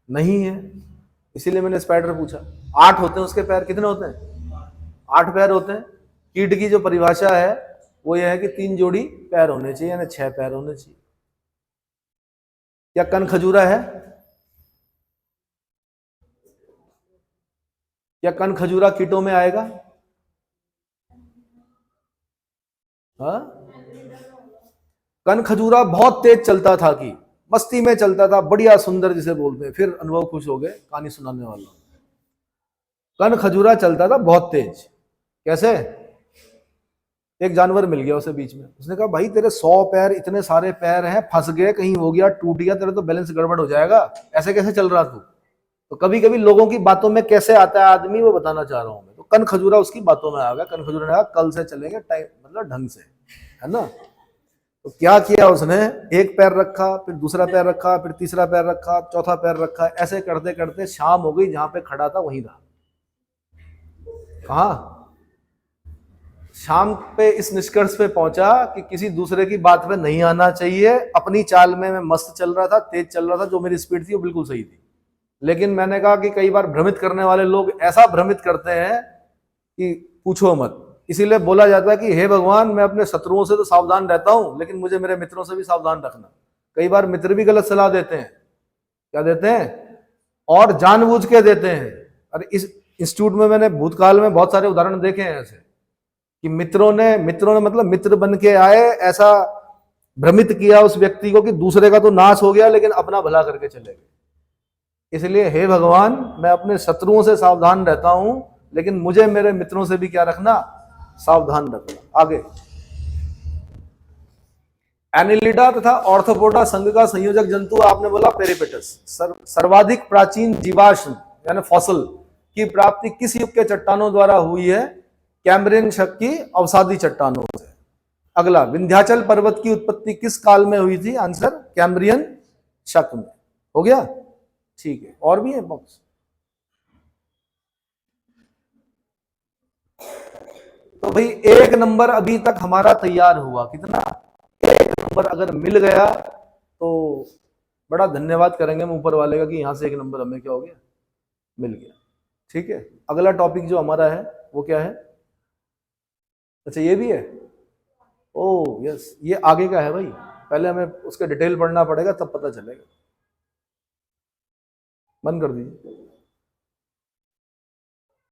A: नहीं है, इसीलिए मैंने स्पाइडर पूछा। 8 होते हैं उसके पैर। कितने होते हैं? 8 पैर होते हैं। कीट की जो परिभाषा है वो यह है कि 3 जोड़ी पैर होने चाहिए, यानी 6 पैर होने चाहिए। क्या कन खजूरा है? क्या कन खजूरा कीटों में आएगा? हाँ, कन खजूरा बहुत तेज चलता था, कि मस्ती में चलता था, बढ़िया सुंदर जिसे बोलते हैं। फिर अनुभव खुश हो गए कहानी सुनाने वाला। कन खजूरा चलता था बहुत तेज। कैसे? एक जानवर मिल गया उसे बीच में, उसने कहा भाई तेरे 100 पैर, इतने सारे पैर हैं, फंस गए, कहीं हो गया, टूट गया, तेरे तो बैलेंस गड़बड़ हो जाएगा, ऐसे कैसे चल रहा तू? तो कभी कभी लोगों की बातों में कैसे आता है आदमी, वो बताना चाह रहा हूं मैं। तो कन खजूरा उसकी बातों में आ गया। कन खजूरा ने कहा कल से चलेंगे टाइम, मतलब ढंग से, है ना। तो क्या किया उसने? एक पैर रखा, फिर दूसरा पैर रखा, फिर तीसरा पैर रखा, चौथा पैर रखा, ऐसे करते करते शाम हो गई, जहां पे खड़ा था वहीं रहा। कहा? शाम पे इस निष्कर्ष पे पहुंचा कि किसी दूसरे की बात पे नहीं आना चाहिए। अपनी चाल में मैं मस्त चल रहा था, तेज चल रहा था, जो मेरी स्पीड थी वो बिल्कुल सही थी। लेकिन मैंने कहा कि कई बार भ्रमित करने वाले लोग ऐसा भ्रमित करते हैं कि पूछो मत। इसीलिए बोला जाता है कि हे भगवान, मैं अपने शत्रुओं से तो सावधान रहता हूं, लेकिन मुझे मेरे मित्रों से भी सावधान रखना। कई बार मित्र भी गलत सलाह देते हैं। क्या देते हैं? और जानबूझ के देते हैं। अरे इस इंस्टीट्यूट में मैंने भूतकाल में बहुत सारे उदाहरण देखे हैं ऐसे, कि मित्रों ने मतलब मित्र बन के आए, ऐसा भ्रमित किया उस व्यक्ति को कि दूसरे का तो नाश हो गया, लेकिन अपना भला करके चले गए। इसलिए हे भगवान, मैं अपने शत्रुओं से सावधान रहता हूं, लेकिन मुझे मेरे मित्रों से भी क्या रखना, सावधान रखना। आगे, एनिलिडा तथा ऑर्थोपोडा संघ का संयोजक जंतु आपने बोला पेरिपेटस। सर्वाधिक प्राचीन जीवाश्म यानी फॉसल की प्राप्ति किस युग के चट्टानों द्वारा हुई है? कैम्ब्रियन शक की अवसादी चट्टानों से। अगला, विंध्याचल पर्वत की उत्पत्ति किस काल में हुई थी? आंसर कैम्ब्रियन शक में। हो गया, ठीक है। और भी है बॉक्स? तो भाई 1 नंबर अभी तक हमारा तैयार हुआ। कितना? 1 नंबर अगर मिल गया तो बड़ा धन्यवाद करेंगे हम ऊपर वाले का कि यहां से 1 नंबर हमें क्या हो गया, मिल गया। ठीक है, अगला टॉपिक जो हमारा है वो क्या है? अच्छा, ये भी है। ओ यस, ये आगे का है भाई, पहले हमें उसका डिटेल पढ़ना पड़ेगा तब पता चलेगा। बंद कर दीजिए।